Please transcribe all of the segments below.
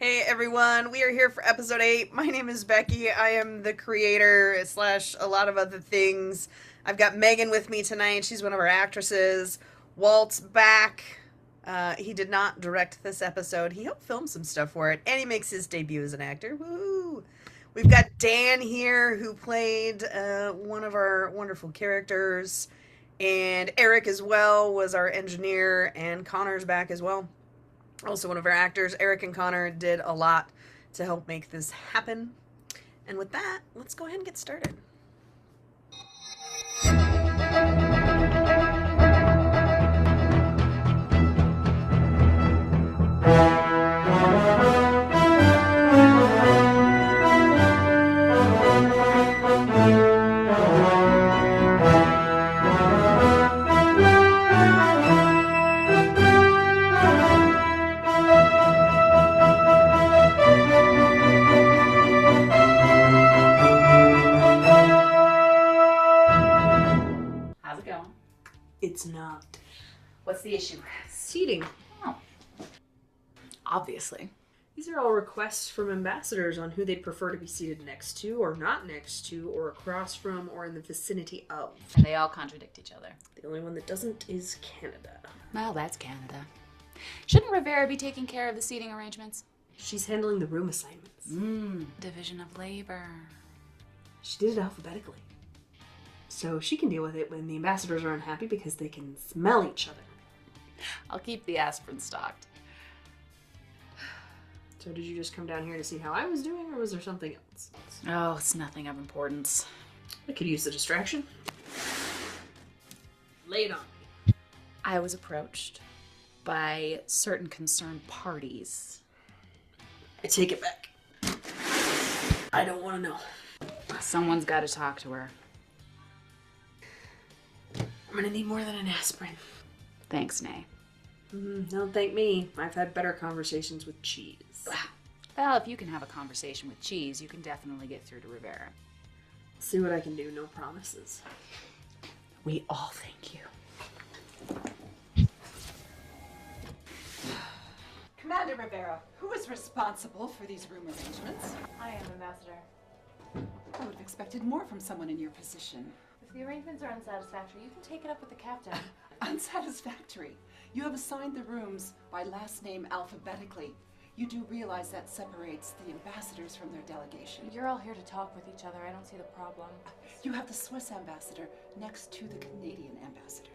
Hey everyone, we are here for episode 8. My name is Becky. I am the creator slash a lot of other things. I've got Meghan with me tonight. She's one of our actresses. Walt's back. He did not direct this episode. He helped film some stuff for it, and he makes his debut as an actor. Woo! We've got Dan here, who played one of our wonderful characters, and Eric as well was our engineer, and Connor's back as well. Also one of our actors. Eric and Connor did a lot to help make this happen. And with that, let's go ahead and get started. It's not. What's the issue? Seating. Oh. Obviously. These are all requests from ambassadors on who they'd prefer to be seated next to, or not next to, or across from, or in the vicinity of. And they all contradict each other. The only one that doesn't is Canada. Well, that's Canada. Shouldn't Rivera be taking care of the seating arrangements? She's handling the room assignments. Division of labor. She did it alphabetically. So she can deal with it when the ambassadors are unhappy because they can smell each other. I'll keep the aspirin stocked. So did you just come down here to see how I was doing, or was there something else? Oh, it's nothing of importance. I could use the distraction. Lay it on me. I was approached by certain concerned parties. I take it back. I don't want to know. Someone's got to talk to her. I'm gonna need more than an aspirin. Thanks, Nay. Don't thank me. I've had better conversations with cheese. Well, if you can have a conversation with cheese, you can definitely get through to Rivera. See what I can do, no promises. We all thank you. Commander Rivera, who is responsible for these room arrangements? I am Ambassador. I would have expected more from someone in your position. If the arrangements are unsatisfactory, you can take it up with the captain. Unsatisfactory. You have assigned the rooms by last name alphabetically. You do realize that separates the ambassadors from their delegation. You're all here to talk with each other. I don't see the problem. You have the Swiss ambassador next to the Canadian ambassador.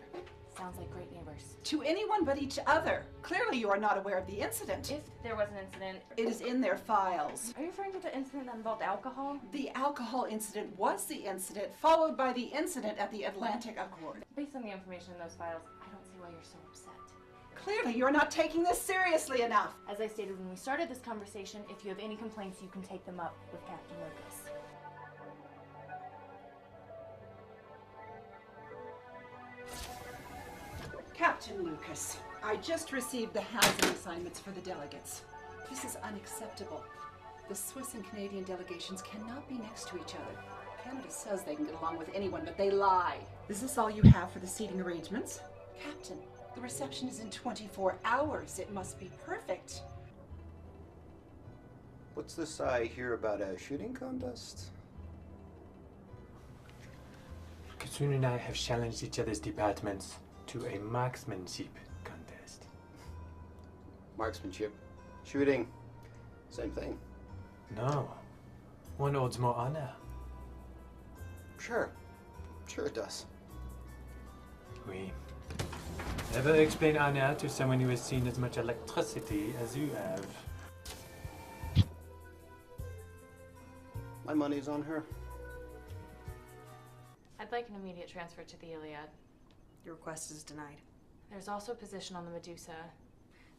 Sounds like great neighbors. To anyone but each other. Clearly you are not aware of the incident. If there was an incident... It is in their files. Are you referring to the incident that involved alcohol? The alcohol incident was the incident, followed by the incident at the Atlantic Accord. Based on the information in those files, I don't see why you're so upset. Clearly you're not taking this seriously enough. As I stated when we started this conversation, if you have any complaints, you can take them up with Captain Lucas. Captain Lucas, I just received the housing assignments for the delegates. This is unacceptable. The Swiss and Canadian delegations cannot be next to each other. Canada says they can get along with anyone, but they lie. Is this all you have for the seating arrangements? Captain, the reception is in 24 hours. It must be perfect. What's this I hear about a shooting contest? Kitsune and I have challenged each other's departments to a marksmanship contest. Marksmanship. Shooting. Same thing. No. One holds more honor. Sure. Sure it does. We never explain honor to someone who has seen as much electricity as you have. My money's on her. I'd like an immediate transfer to the Iliad. Your request is denied. There's also a position on the Medusa.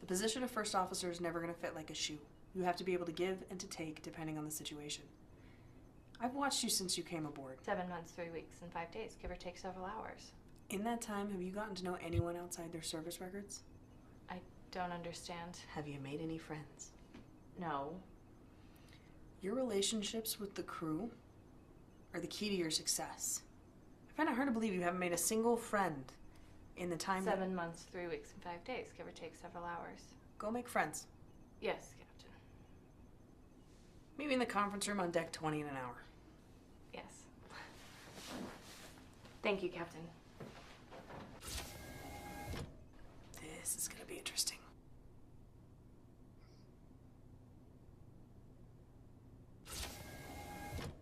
The position of first officer is never going to fit like a shoe. You have to be able to give and to take depending on the situation. I've watched you since you came aboard. 7 months, 3 weeks, and 5 days, give or take several hours. In that time, have you gotten to know anyone outside their service records? I don't understand. Have you made any friends? No. Your relationships with the crew are the key to your success. I find it hard to believe you haven't made a single friend in the time... 7 months, 3 weeks, and 5 days, give or take several hours. Go make friends. Yes, Captain. Meet me in the conference room on deck 20 in an hour. Yes. Thank you, Captain. This is gonna be interesting.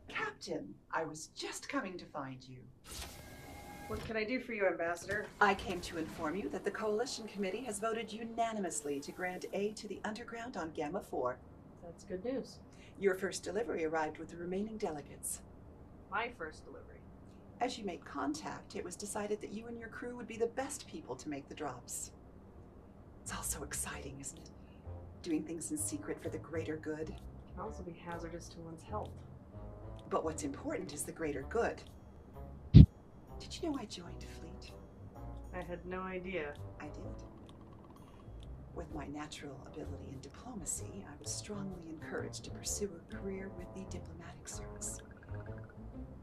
Captain, I was just coming to find you. What can I do for you, Ambassador? I came to inform you that the Coalition Committee has voted unanimously to grant aid to the Underground on Gamma 4. That's good news. Your first delivery arrived with the remaining delegates. My first delivery. As you made contact, it was decided that you and your crew would be the best people to make the drops. It's all so exciting, isn't it? Doing things in secret for the greater good. Can also be hazardous to one's health. But what's important is the greater good. Did you know I joined Fleet? I had no idea. I did. With my natural ability in diplomacy, I was strongly encouraged to pursue a career with the diplomatic service.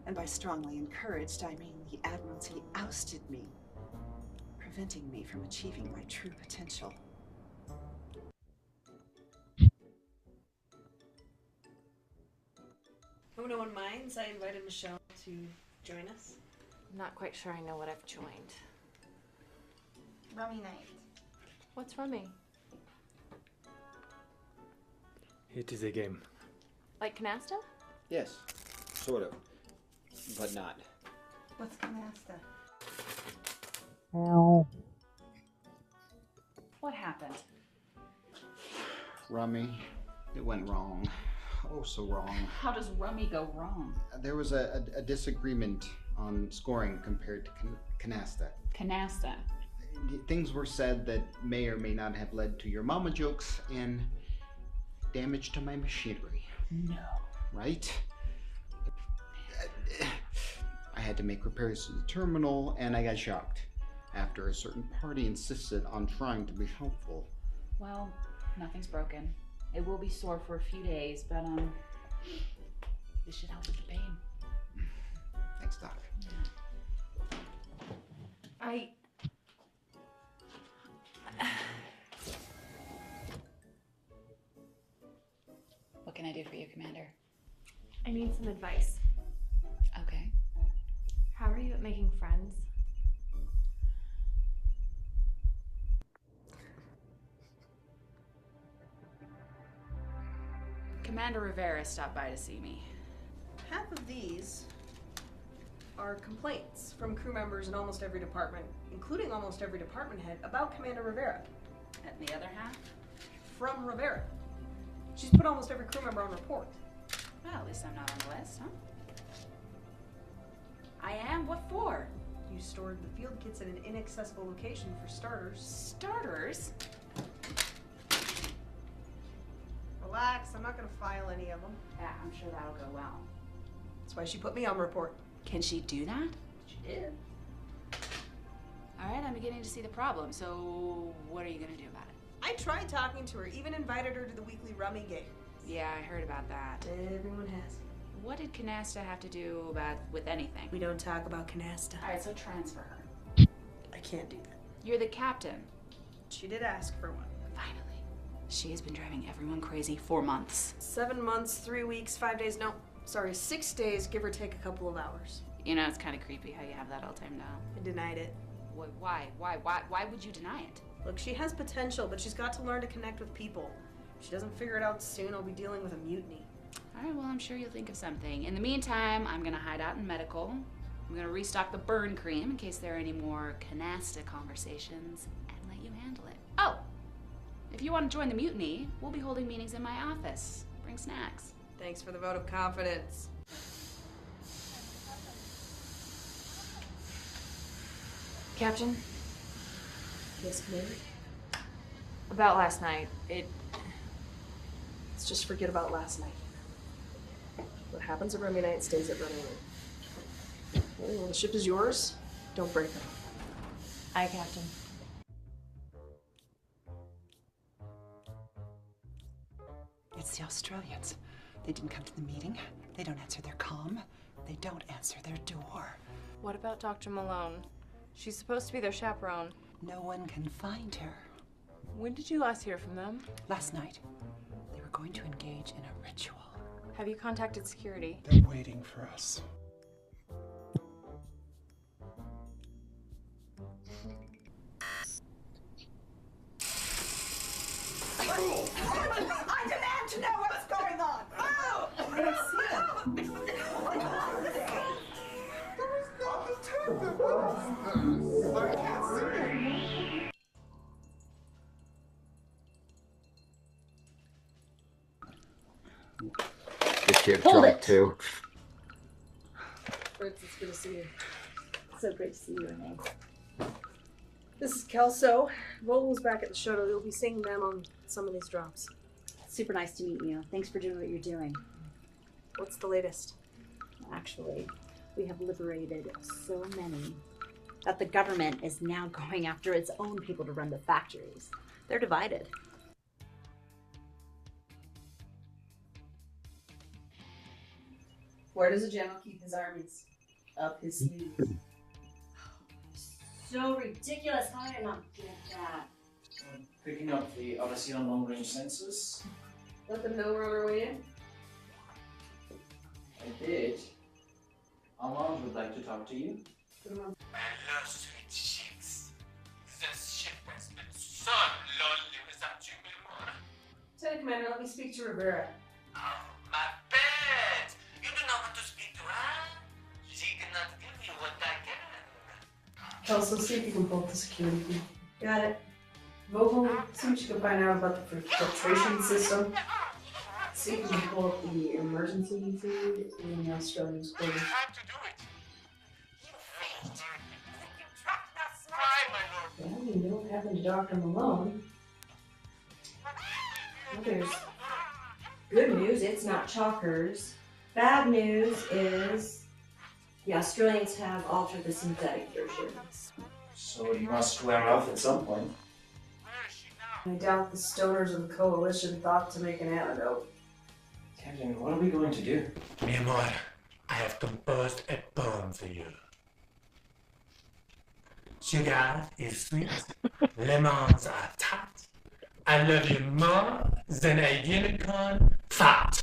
And by strongly encouraged, I mean the Admiralty ousted me, preventing me from achieving my true potential. Hope no one minds. I invited Michelle to join us. I'm not quite sure I know what I've joined. Rummy night. What's rummy? It is a game. Like canasta? Yes, sort of, but not. What's canasta? What happened? Rummy, it went wrong. Oh, so wrong. How does rummy go wrong? There was a disagreement on scoring compared to canasta. Canasta. Things were said that may or may not have led to your mama jokes and damage to my machinery. No. Right? I had to make repairs to the terminal, and I got shocked after a certain party insisted on trying to be helpful. Well, nothing's broken. It will be sore for a few days, but this should help with the pain. Thanks, Doc. What can I do for you, Commander? I need some advice. Okay. How are you at making friends? Commander Rivera stopped by to see me. Half of these are complaints from crew members in almost every department, including almost every department head, about Commander Rivera. And the other half? From Rivera. She's put almost every crew member on report. Well, at least I'm not on the list, huh? I am? What for? You stored the field kits at an inaccessible location for starters. Starters? Relax, I'm not gonna file any of them. Yeah, I'm sure that'll go well. That's why she put me on report. Can she do that? She did. Alright, I'm beginning to see the problem, so what are you gonna do about it? I tried talking to her, even invited her to the weekly rummy game. Yeah, I heard about that. Everyone has. What did Canasta have to do with anything? We don't talk about canasta. Alright, so transfer her. I can't do that. You're the captain. She did ask for one. Finally. She has been driving everyone crazy for months. 7 months, 3 weeks, 5 days, no, sorry, 6 days, give or take a couple of hours. You know, it's kind of creepy how you have that all timed out. I denied it. Why would you deny it? Look, she has potential, but she's got to learn to connect with people. If she doesn't figure it out soon, I'll be dealing with a mutiny. Alright, well, I'm sure you'll think of something. In the meantime, I'm gonna hide out in medical. I'm gonna restock the burn cream in case there are any more canasta conversations and let you handle it. Oh! If you want to join the mutiny, we'll be holding meetings in my office. Bring snacks. Thanks for the vote of confidence. Captain, Yes, Commander? about last night, Let's just forget about last night. What happens at rummy night stays at rummy night. Okay, well, the ship is yours. Don't break it. Aye, Captain. It's the Australians. They didn't come to the meeting. They don't answer their comm. They don't answer their door. What about Dr. Malone? She's supposed to be their chaperone. No one can find her. When did you last hear from them? Last night, they were going to engage in a ritual. Have you contacted security? They're waiting for us. I demand to know what's going on! Oh! I don't see This kid Hold drunk it. too. Fritz, it's good to see you. So great to see you, Renee. This is Kelso. Walt was back at the shuttle. You'll be seeing them on some of these drops. Super nice to meet you. Thanks for doing what you're doing. What's the latest? Actually, we have liberated so many that the government is now going after its own people to run the factories. They're divided. Where does the general keep his armies? Up his sleeves. So ridiculous. How did I not get that? Picking up the Odyssey on long-range sensors. Let them know we're on our way in. I did. Armand would like to talk to you. Put 'em on. My last sweet cheeks. This ship has been so lonely without you, Meghan. Lieutenant Commander, let me speak to Rivera. Oh, my bed! You do not want to speak to her? She cannot give you what I can. Kelso, see if you can pull up the security key. Got it. Vogel, see what you can find out about the filtration system. See if you can pull up the emergency feed in the Australian school. You have to do it. You failed. You dropped that spy, my lord. Well, you know what happened to Dr. Malone. Well, there's good news, it's not chalkers. Bad news is the Australians have altered the synthetic version. So you must wear off at some point. I doubt the stoners of the coalition thought to make an antidote. Captain, what are we going to do? Mi amor, I have composed a poem for you. Sugar is sweet, lemons are tart. I love you more than a unicorn fart.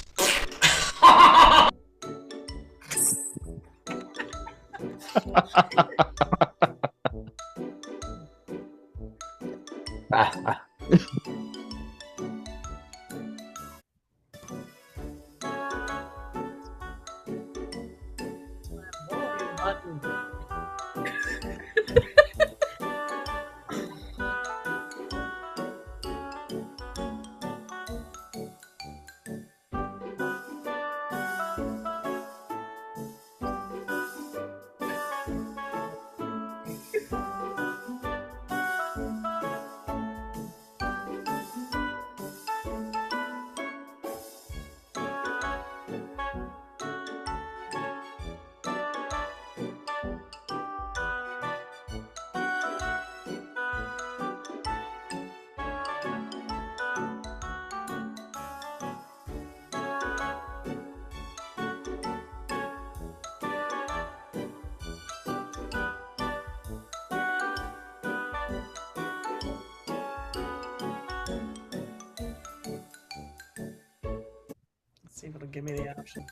See if it'll give me the option.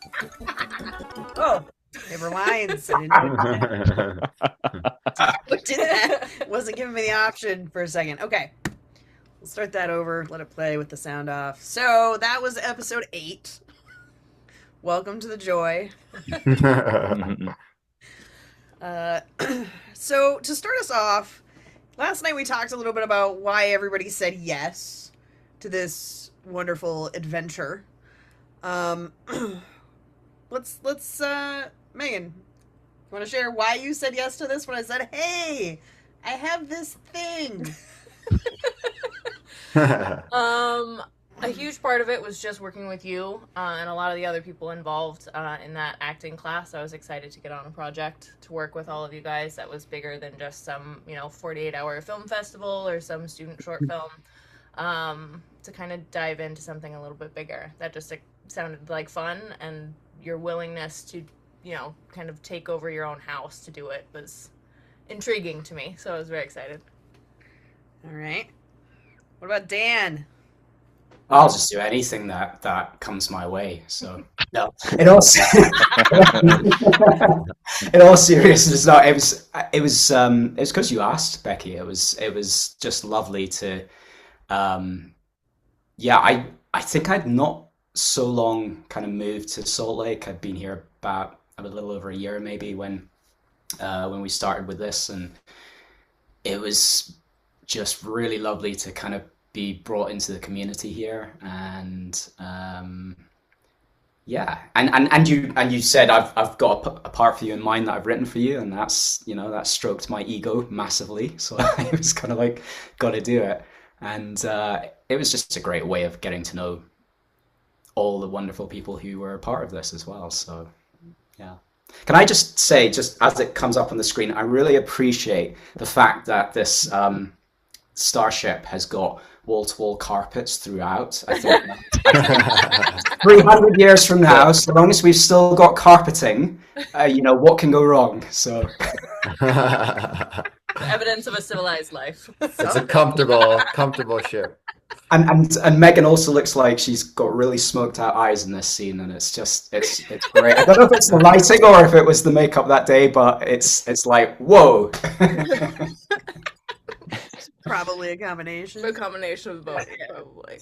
Oh, never mind. What did that? Wasn't giving me the option for a second. Okay. We'll start that over. Let it play with the sound off. So that was episode 8. Welcome to the joy. So to start us off, last night we talked a little bit about why everybody said yes to this wonderful adventure. Let's Meghan, you want to share why you said yes to this when I said, hey, I have this thing? A huge part of it was just working with you and a lot of the other people involved in that acting class. I was excited to get on a project to work with all of you guys that was bigger than just some, 48-hour film festival or some student short film, to kind of dive into something a little bit bigger. That just sounded like fun, and your willingness to, kind of take over your own house to do it was intriguing to me, so I was very excited. All right. What about Dan? I'll just do anything that comes my way. So no, in all in all seriousness, no, it was because you asked, Becky. It was just lovely to yeah. I think I'd not so long kind of moved to Salt Lake. I'd been here about a little over a year maybe when we started with this, and it was just really lovely to kind of be brought into the community here. And yeah, and you said I've got a part for you in mind that I've written for you, and that's, that stroked my ego massively. So I was kind of like, got to do it. And it was just a great way of getting to know all the wonderful people who were a part of this as well. So yeah. Can I just say, just as it comes up on the screen, I really appreciate the fact that this starship has got wall-to-wall carpets throughout. I think 300 years from now, so long as we've still got carpeting, what can go wrong? So Evidence of a civilized life. It's a comfortable ship. And Meghan also looks like she's got really smoked out eyes in this scene, and it's great. I don't know if it's the lighting or if it was the makeup that day, but it's like, whoa. Probably a combination. A combination of both, probably.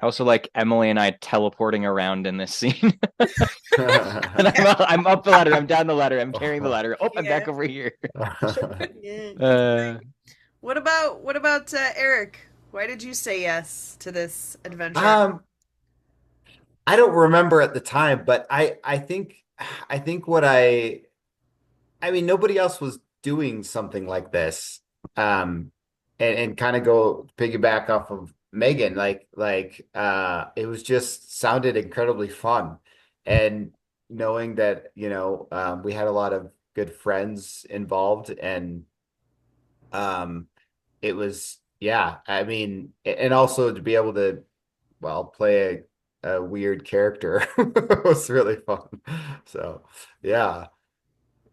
I also like Emily and I teleporting around in this scene. And I'm up the ladder, I'm down the ladder, I'm carrying the ladder. Oh, I'm back over here. What about Eric? Why did you say yes to this adventure? I don't remember at the time, but I think nobody else was doing something like this. And kind of go piggyback off of Meghan, it was just sounded incredibly fun. And knowing that, we had a lot of good friends involved, and it was, yeah, and also to be able to, play a weird character was really fun. So, yeah.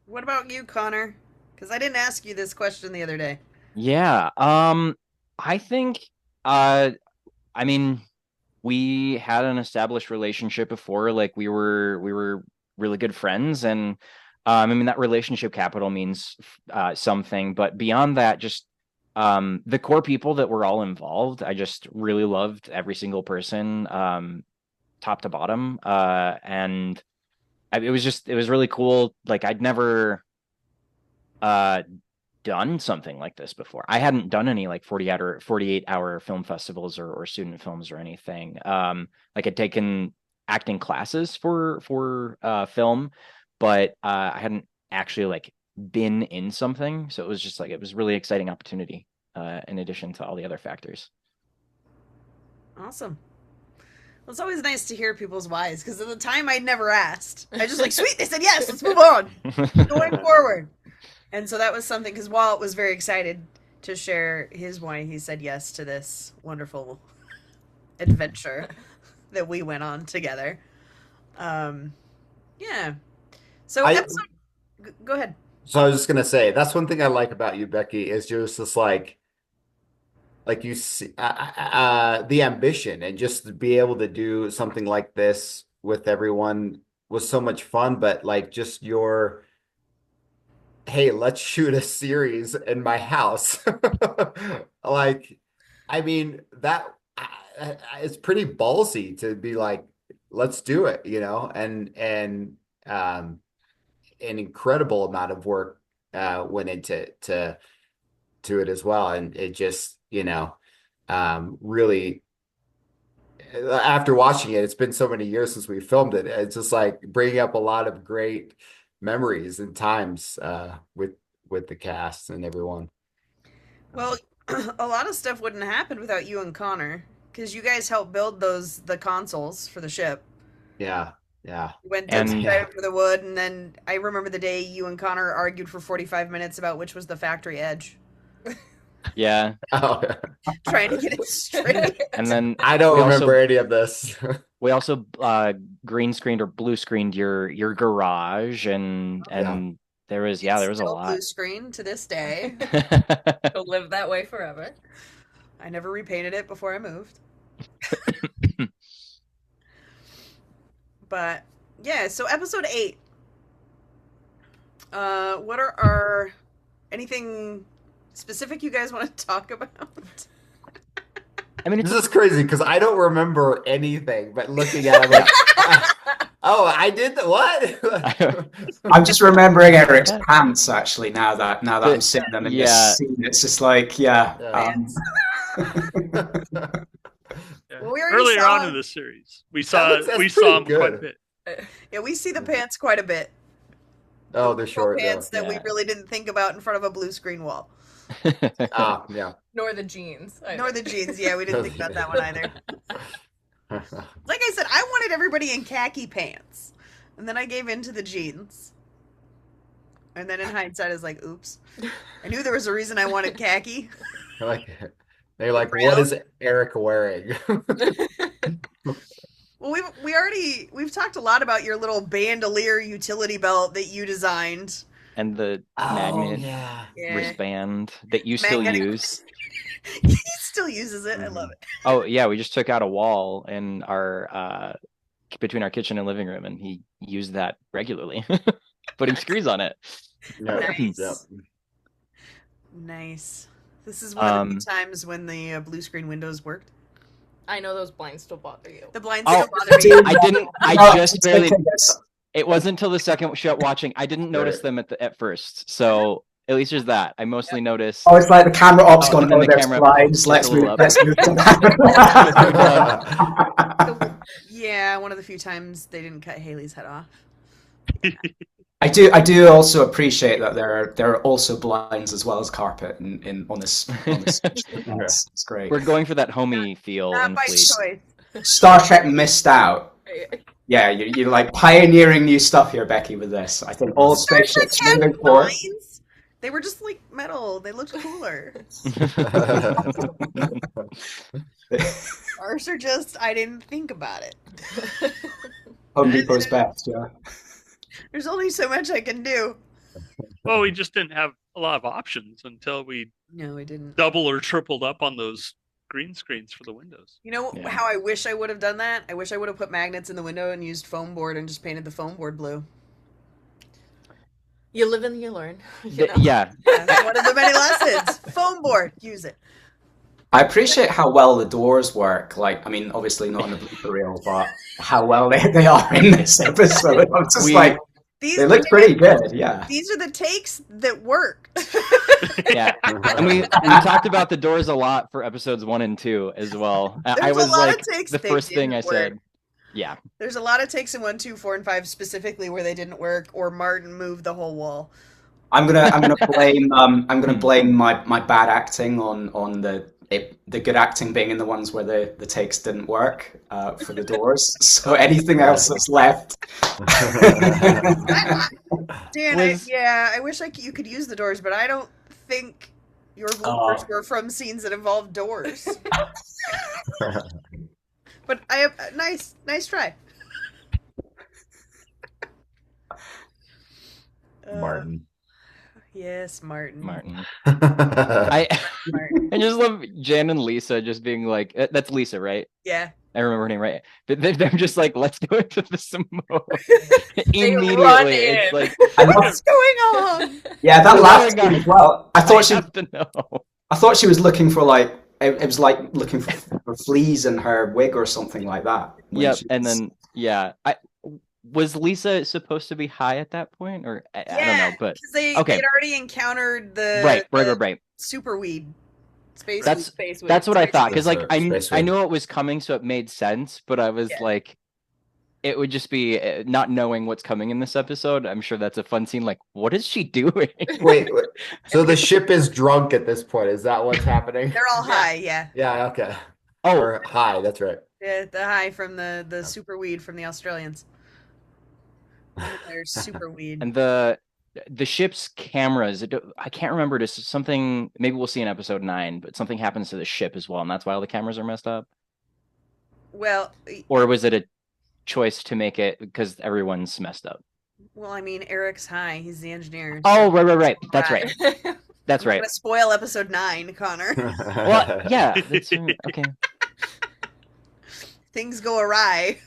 What about you, Connor? Because I didn't ask you this question the other day. Yeah, I think, we had an established relationship before. Like we were really good friends, and that relationship capital means something. But beyond that, just the core people that were all involved, I just really loved every single person, top to bottom, and it was really cool. Like I'd never done something like this before. I hadn't done any like 48-hour film festivals or student films or anything. Like I'd taken acting classes for film, but I hadn't actually like been in something. So it was just like, it was a really exciting opportunity, in addition to all the other factors. Awesome. Well, it's always nice to hear people's whys, because at the time I'd never asked. I just like, sweet, they said yes, let's move on. Going forward. And so that was something, because Walt was very excited to share his why he said yes to this wonderful adventure that we went on together. Yeah. So go ahead. So I was just gonna say, that's one thing I like about you, Becky, is just this like you see the ambition, and just to be able to do something like this with everyone was so much fun. But like just your, hey, let's shoot a series in my house. Like, that it's pretty ballsy to be like, let's do it, and an incredible amount of work went into it as well. And it just, really, after watching it, it's been so many years since we filmed it. It's just like bringing up a lot of great memories and times with the cast and everyone. Well, a lot of stuff wouldn't happen without you and Connor, because you guys helped build the consoles for the ship. Yeah. Went driving for the wood, and then I remember the day you and Connor argued for 45 minutes about which was the factory edge. Yeah. Trying to get it straight. And then I don't remember any of this. We also green screened or blue screened your garage, and there was a lot. Blue screen to this day. It'll live that way forever. I never repainted it before I moved. But yeah, so episode 8. What are anything specific you guys want to talk about? I mean, this is crazy because I don't remember anything, but looking at it, I'm like, oh, I did what? I'm just remembering Eric's pants actually now that I'm seeing them in this scene. It's just like, Well, we already Earlier saw on in the series, we saw them quite a bit. Yeah, we see the pants quite a bit. Oh, they're short. Pants that we really didn't think about in front of a blue screen wall. Yeah. Nor the jeans. Nor the jeans. Yeah, we didn't think about that one either. Like I said, I wanted everybody in khaki pants, and then I gave in to the jeans. And then in hindsight, I was like, "Oops!" I knew there was a reason I wanted khaki. They're like, what is Eric wearing? Well, we've talked a lot about your little bandolier utility belt that you designed. And the magnet wristband that you still use. He still uses it. I love it. Oh yeah, we just took out a wall in our between our kitchen and living room, and he used that regularly, putting screws on it. Nice. Nice. This is one of the few times when the blue screen windows worked. I know those blinds still bother you. The blinds still bother me. I just barely. It wasn't until the second shot watching. I didn't notice them at first. So at least there's that. I mostly noticed. Oh, it's like the camera op's gone. And then There's slides. Let's move to that. Yeah, one of the few times they didn't cut Haley's head off. I do also appreciate that there are also blinds as well as carpet on this. It's great. We're going for that homey feel. Not by choice. Star Trek missed out. Yeah, you're like pioneering new stuff here, Becky, with this. I think all spaceships moving forward. They were just like metal. They looked cooler. Ours are just, I didn't think about it. Home Depot's best, yeah. There's only so much I can do. Well, we just didn't have a lot of options until we didn't double or tripled up on those green screens for the windows. You know how I wish I would have done that? I wish I would have put magnets in the window and used foam board and just painted the foam board blue. You live and you learn. You know? Yeah. One of the many lessons. Foam board. Use it. I appreciate how well the doors work. Like, I mean, obviously not in the blooper reel, but how well they are in this episode. I'm just they look pretty good. Yeah. These are the takes that worked. Yeah. And we talked about the doors a lot for episodes 1 and 2 as well. I was like, the first thing I said. Yeah. There's a lot of takes in 1, 2, 4, and 5 specifically where they didn't work, or Martin moved the whole wall. I'm gonna blame my bad acting on the good acting being in the ones where the takes didn't work for the doors. So anything else that's left. Dan, I wish you could use the doors, but I don't think your bloopers were from scenes that involved doors. But I have nice try. Martin. Yes, Martin. I just love Jan and Lisa just being like, that's Lisa, right? Yeah. I remember her name right. But they're just like, let's go into the some more. They Immediately. run It's in. like, what's going on? Yeah, that last scene as well. I thought she was looking for like it was like looking for fleas in her wig or something like that. Yep, and then was Lisa supposed to be high at that point, or I don't know, but they'd already encountered the right super weed. That's what I thought, because like I knew it was coming, so it made sense. But I was like, it would just be not knowing what's coming in this episode. I'm sure that's a fun scene. Like, what is she doing? Wait. So the ship is drunk at this point. Is that what's happening? They're all high. Yeah. Yeah. Okay. Oh, or high. That's right. Yeah, the high from the super weed from the Australians. They're super weed. And the ship's cameras, I can't remember. This is something, maybe we'll see in episode 9, but something happens to the ship as well, and that's why all the cameras are messed up. Well, or was it a choice to make it because everyone's messed up? Well, I mean, Eric's high. He's the engineer. Oh, right. That's right. That's right. I'm gonna spoil episode 9, Connor. Well, yeah. That's, okay. things go awry.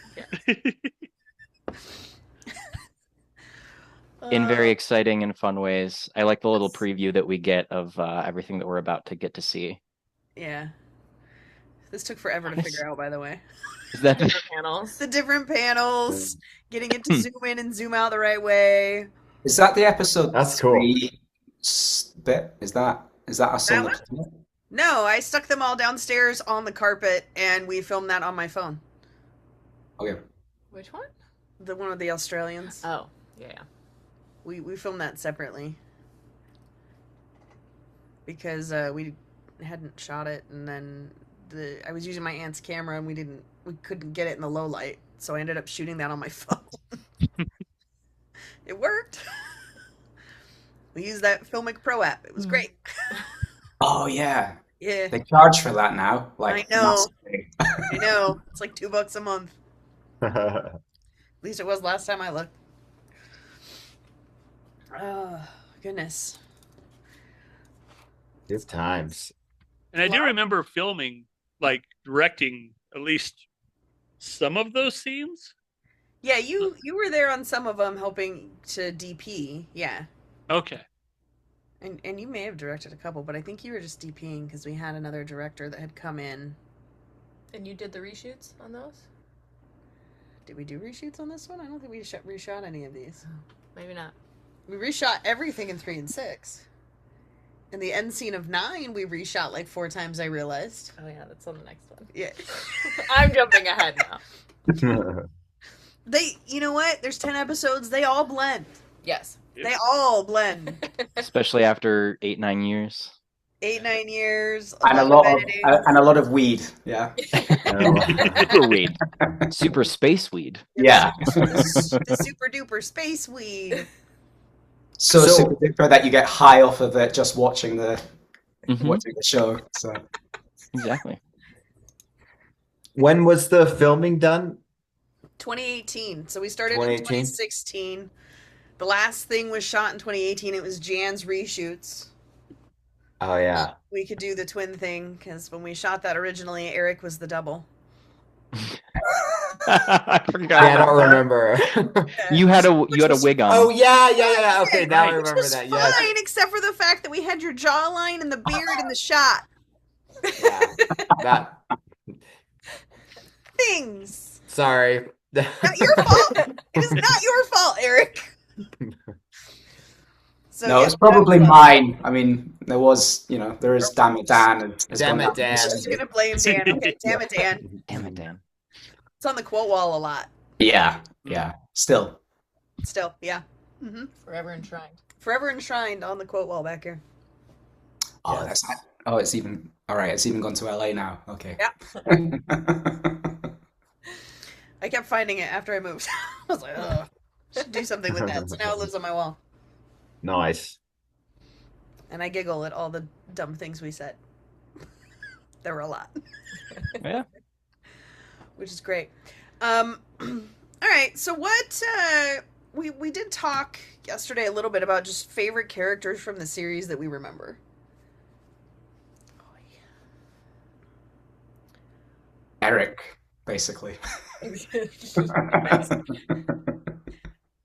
In very exciting and fun ways. I like the little preview that we get of everything that we're about to get to see. Yeah. This took forever to figure out, by the way. Is that Different panels. The different panels, getting it to zoom in and zoom out the right way. Is that the episode? That's cool. 3 bit? Is that us on the planet? No, I stuck them all downstairs on the carpet, and we filmed that on my phone. Okay. Which one? The one of the Australians. Oh, yeah. We filmed that separately because we hadn't shot it, and then I was using my aunt's camera, and we couldn't get it in the low light, so I ended up shooting that on my phone. It worked. We used that Filmic Pro app. It was great. Oh yeah. Yeah. They charge for that now. Like I know. massively. I know. It's like $2 a month. At least it was last time I looked. Oh, goodness. Good times. And I do remember filming, like directing at least some of those scenes. Yeah, you were there on some of them helping to DP. Yeah. Okay. And you may have directed a couple, but I think you were just DPing because we had another director that had come in. And you did the reshoots on those? Did we do reshoots on this one? I don't think we reshot any of these. Maybe not. We reshot everything in 3 and 6. In the end scene of 9, we reshot like 4 times, I realized. Oh yeah, that's on the next one. Yeah. I'm jumping ahead now. You know what? There's 10 episodes. They all blend. Yes. They all blend. Especially after 8-9 years. 8-9 years. And a lot of weed. Yeah. Super weed. Super space weed. Yeah. The super duper space weed. So super duper that you get high off of it just watching the show. So exactly. When was the filming done? 2018. So we started in 2018? 2016. The last thing was shot in 2018. It was Jan's reshoots. Oh yeah. We could do the twin thing because when we shot that originally, Eric was the double. I forgot. Yeah, I don't remember. You had a wig on. Oh yeah. Okay, now I Which remember was that. fine, Yes. except for the fact that we had your jawline and the beard in the shot. That. Things. Sorry. Not your fault. It is not your fault, Eric. So, no, yeah, it's probably mine. I mean, there is Damn It Dan. Damn it, Dan. I'm just gonna blame Dan. Okay, damn it, Dan. Damn it, Dan. It's on the quote wall a lot. Yeah. Still. Yeah. Mm-hmm. Forever enshrined. Forever enshrined on the quote wall back here. Oh, it's even all right. It's even gone to LA now. Okay. Yeah. I kept finding it after I moved. I was like, oh, should do something with that. So now it lives on my wall. Nice. And I giggle at all the dumb things we said. There were a lot. Yeah. Which is great. All right. So what we did talk yesterday a little bit about just favorite characters from the series that we remember. Eric, basically.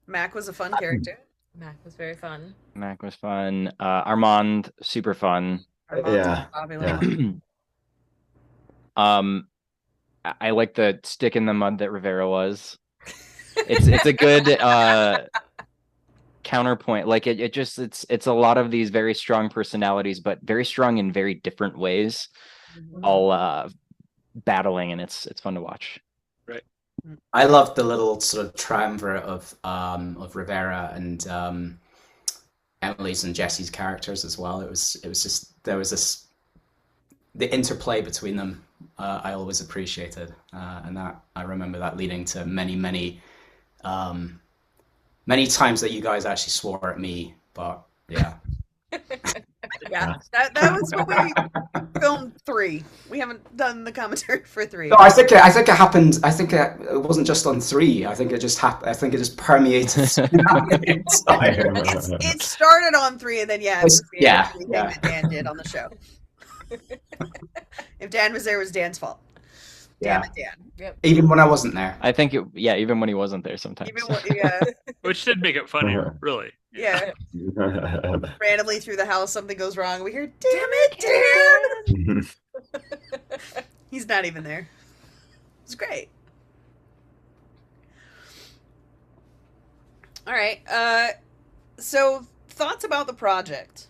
Mac was a fun character. Mac was very fun. Mac was fun. Armand, super fun. Yeah. Popular. I like the stick in the mud that Rivera was. It's a good counterpoint. Like it's a lot of these very strong personalities, but very strong in very different ways, all battling, and it's fun to watch. Right. I loved the little sort of triumvirate of Rivera and Emily's and Jesse's characters as well. It was just there was the interplay between them. I always appreciated, and that I remember that leading to many times that you guys actually swore at me. But yeah. Yeah, that was when we filmed 3. We haven't done the commentary for 3. No, I think it happened. I think it wasn't just on 3. I think it just happened. I think it just permeated. It started on 3, and then everything that Dan did on the show. If Dan was there, it was Dan's fault. Damn Yeah. it, Dan. Yep. Even when I wasn't there. I think even when he wasn't there sometimes. Yeah. Which did make it funnier, really. Yeah. Randomly through the house, something goes wrong. We hear, "Damn it, Dan!" He's not even there. It's great. All right. So thoughts about the project?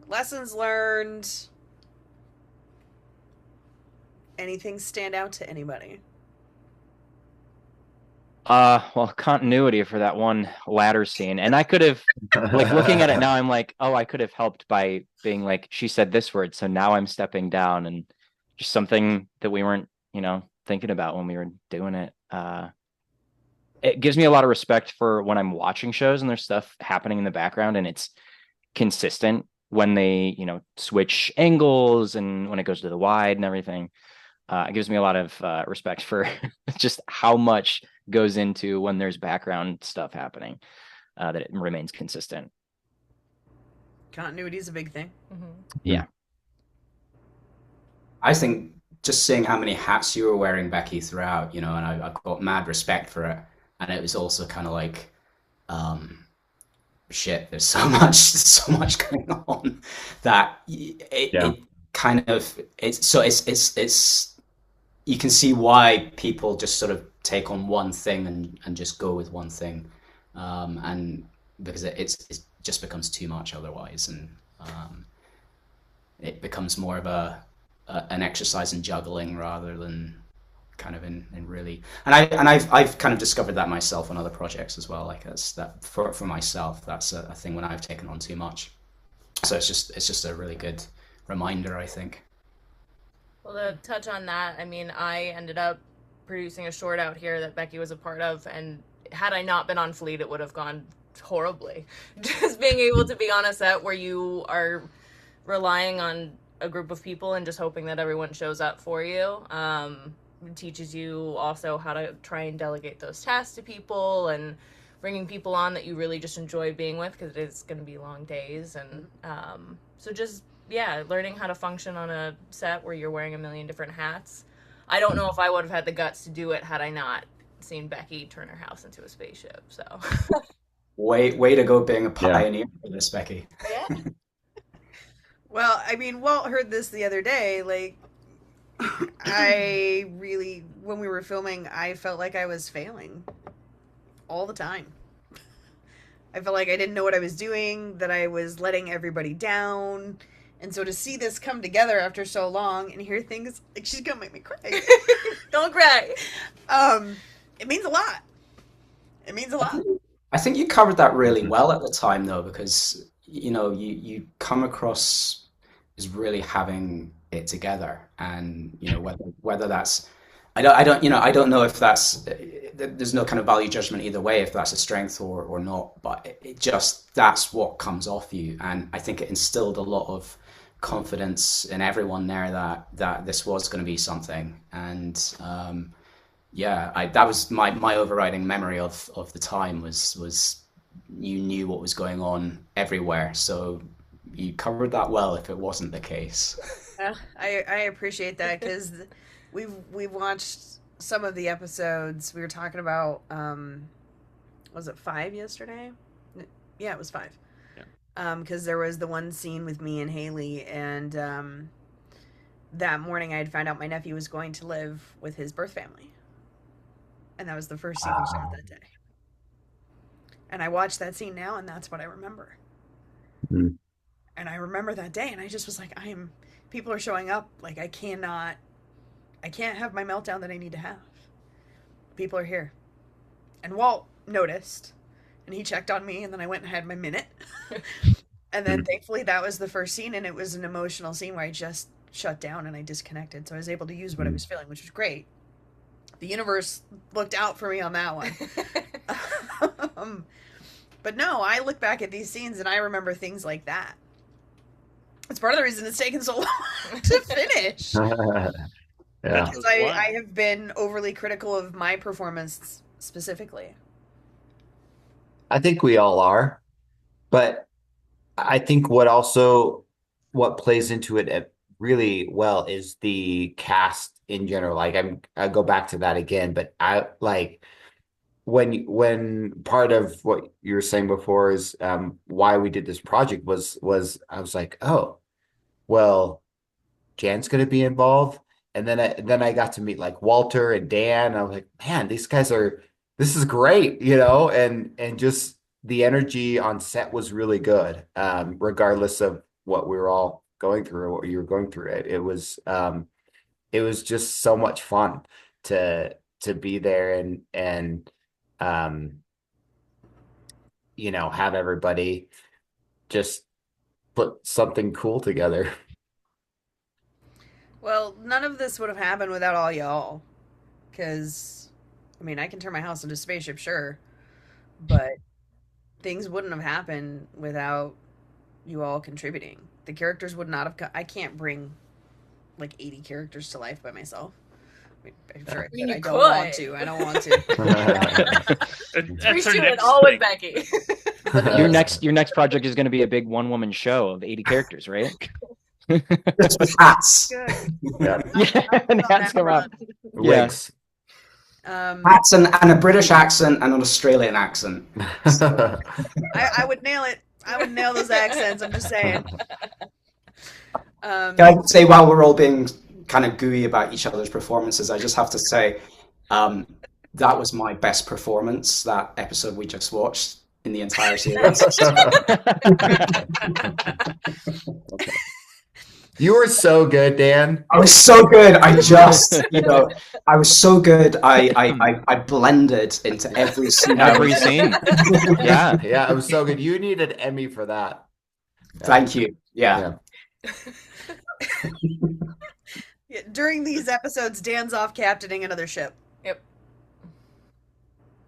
Lessons learned? Anything stand out to anybody? Well, continuity for that one ladder scene. And I could have, like, looking at it now, I'm like, oh, I could have helped by being like, she said this word, so now I'm stepping down, and just something that we weren't, thinking about when we were doing it. It gives me a lot of respect for when I'm watching shows and there's stuff happening in the background and it's consistent when they, switch angles and when it goes to the wide and everything. It gives me a lot of respect for just how much goes into when there's background stuff happening, that it remains consistent. Continuity is a big thing. Yeah. I think just seeing how many hats you were wearing, Becky, throughout, and I've got mad respect for it. And it was also kind of like, shit, there's so much going on that it kind of, it's you can see why people just sort of take on one thing and just go with one thing. And because it just becomes too much otherwise. And it becomes more of an exercise in juggling rather than kind of in really, and I've kind of discovered that myself on other projects as well. Like that's that for myself, that's a thing when I've taken on too much. So it's just a really good reminder, I think. Well, to touch on that, I mean, I ended up producing a short out here that Becky was a part of, and had I not been on Fleet, it would have gone horribly. Just being able to be on a set where you are relying on a group of people and just hoping that everyone shows up for you. Teaches you also how to try and delegate those tasks to people and bringing people on that you really just enjoy being with, because it is going to be long days. And so just, learning how to function on a set where you're wearing a million different hats. I don't know if I would have had the guts to do it had I not seen Becky turn her house into a spaceship. So way to go being a pioneer for this, Becky. Yeah. Well, I mean, Walt heard this the other day, like, I really, when we were filming, I felt like I was failing all the time. I felt like I didn't know what I was doing, that I was letting everybody down. And so to see this come together after so long and hear things, like, she's gonna make me cry. Don't cry. It means a lot. It means a lot. I think you covered that really well at the time, though, because, you come across as really having it together, and whether that's I don't know if that's, there's no kind of value judgment either way if that's a strength or not, but it just, that's what comes off you. And I think it instilled a lot of confidence in everyone there that this was going to be something. And that was my overriding memory of the time was you knew what was going on everywhere, so you covered that well if it wasn't the case. I appreciate that, because we've watched some of the episodes. We were talking about was it 5 yesterday? Yeah, it was 5. Because there was the one scene with me and Haley, and that morning I had found out my nephew was going to live with his birth family, and that was the first scene we shot that day. And I watched that scene now, and that's what I remember. Mm. And I remember that day, and I just was like, people are showing up. Like, I can't have my meltdown that I need to have. People are here. And Walt noticed, and he checked on me, and then I went and had my minute. And then thankfully that was the first scene, and it was an emotional scene where I just shut down and I disconnected. So I was able to use what I was feeling, which was great. The universe looked out for me on that one. But no, I look back at these scenes and I remember things like that. It's part of the reason it's taken so long to finish. Because I have been overly critical of my performance specifically. I think we all are, but I think what plays into it really well is the cast in general. Like I go back to that again, but I like when part of what you were saying before is why we did this project was I was like, oh, well, Jan's gonna be involved. And then I got to meet like Walter and Dan. I was like, man, these guys are this is great, and just the energy on set was really good, regardless of what we were all going through or what you were going through. It was just so much fun to be there and have everybody just put something cool together. Well, none of this would have happened without all y'all. Because, I mean, I can turn my house into a spaceship, sure. But things wouldn't have happened without you all contributing. The characters would not have... I can't bring, like, 80 characters to life by myself. I mean, I'm sure I could. I don't want to. I don't want to. We shoot it all with Becky. Your next project is going to be a big one-woman show of 80 characters, right? Just with hats. Yeah. And hats come out. Wigs. Hats and a British accent and an Australian accent. So. I would nail it. I would nail those accents. I'm just saying. Can I say, while we're all being kind of gooey about each other's performances, I just have to say that was my best performance, that episode we just watched in the entire series. You were so good, Dan. I was so good. I just, I was so good. I blended into every scene. Every scene. Yeah. Yeah, it was so good. You need an Emmy for that. Thank you. Yeah. Yeah, during these episodes, Dan's off captaining another ship. Yep.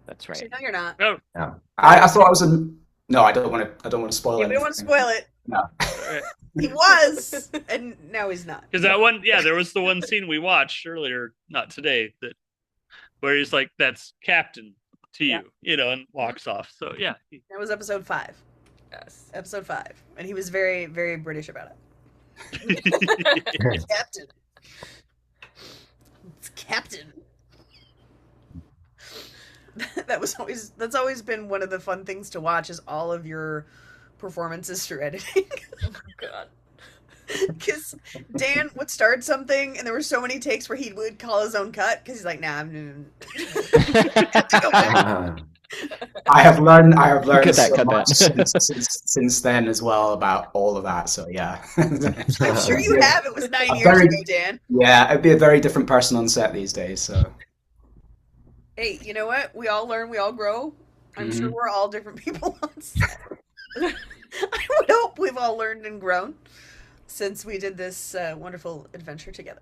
That's right. No, you're not. No. No. I thought I was in. No, I don't want to spoil Yeah, it. we don't want to spoil it. No. He was, and now he's not. Because that one, there was the one scene we watched earlier, not today, where he's like, "That's Captain to you," and walks off. So yeah, that was episode 5. Yes, episode 5, and he was very, very British about it. Captain. It's Captain. That's always been one of the fun things to watch, is all of your performances through editing. Oh God. Because Dan would start something, and there were so many takes where he would call his own cut because he's like, "Nah, I'm." I have learned Cut so that. much since then as well about all of that. So yeah. I'm sure you have. It was 9 years ago, Dan. Yeah, I'd be a very different person on set these days. So. Hey, you know what? We all learn, we all grow. I'm sure we're all different people on set. I would hope we've all learned and grown since we did this wonderful adventure together.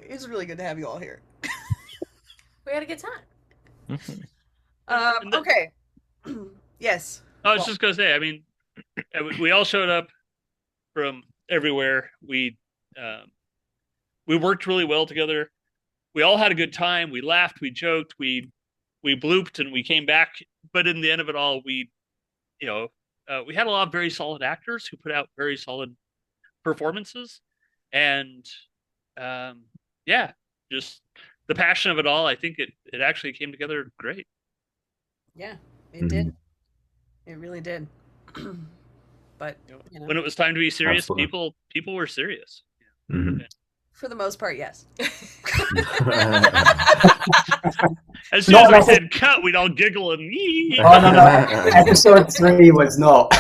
It's really good to have you all here. We had a good time. Okay. Yes. I was just gonna say, I mean, we all showed up from everywhere. We worked really well together. We all had a good time. We laughed, we joked, we blooped, and we came back. But in the end of it all, we had a lot of very solid actors who put out very solid performances, and just the passion of it all. I think it actually came together great. Yeah, it did. It really did. But when it was time to be serious, Absolutely. people were serious. Mm-hmm. For the most part, yes. As soon as I said cut, we'd all giggle and Oh no. Episode 3 was not.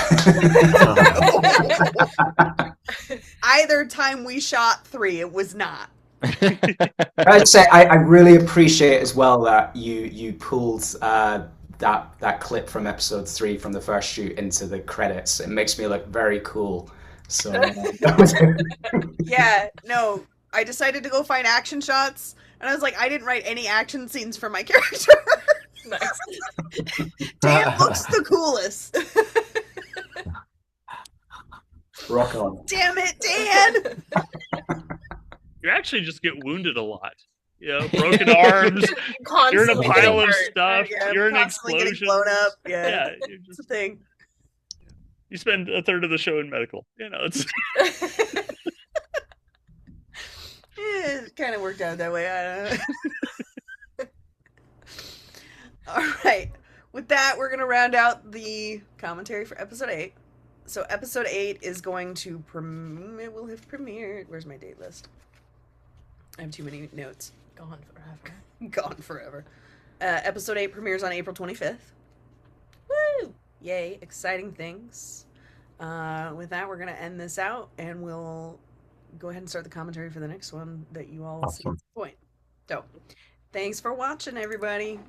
Either time we shot 3, it was not. I'd say I really appreciate as well that you pulled that clip from episode 3 from the first shoot into the credits. It makes me look very cool. So Yeah, no. I decided to go find action shots, and I was like, I didn't write any action scenes for my character. Nice. Dan looks the coolest. rock on. Damn it, Dan! you actually just get wounded a lot. Broken arms. You're in a pile of stuff. Yeah, you're in an constantly getting explosion. blown up. Yeah, it's a thing. You spend a third of the show in medical. You know, it's It kind of worked out that way. I don't know. All right. With that, we're going to round out the commentary for episode 8. So episode 8 is going to it will have premiered. Where's my date list? I have too many notes. Gone forever. Gone forever. Episode 8 premieres on April 25th. Woo! Yay, exciting things. With that, we're going to end this out, and we'll go ahead and start the commentary for the next one that you all see at some point. So, thanks for watching, everybody.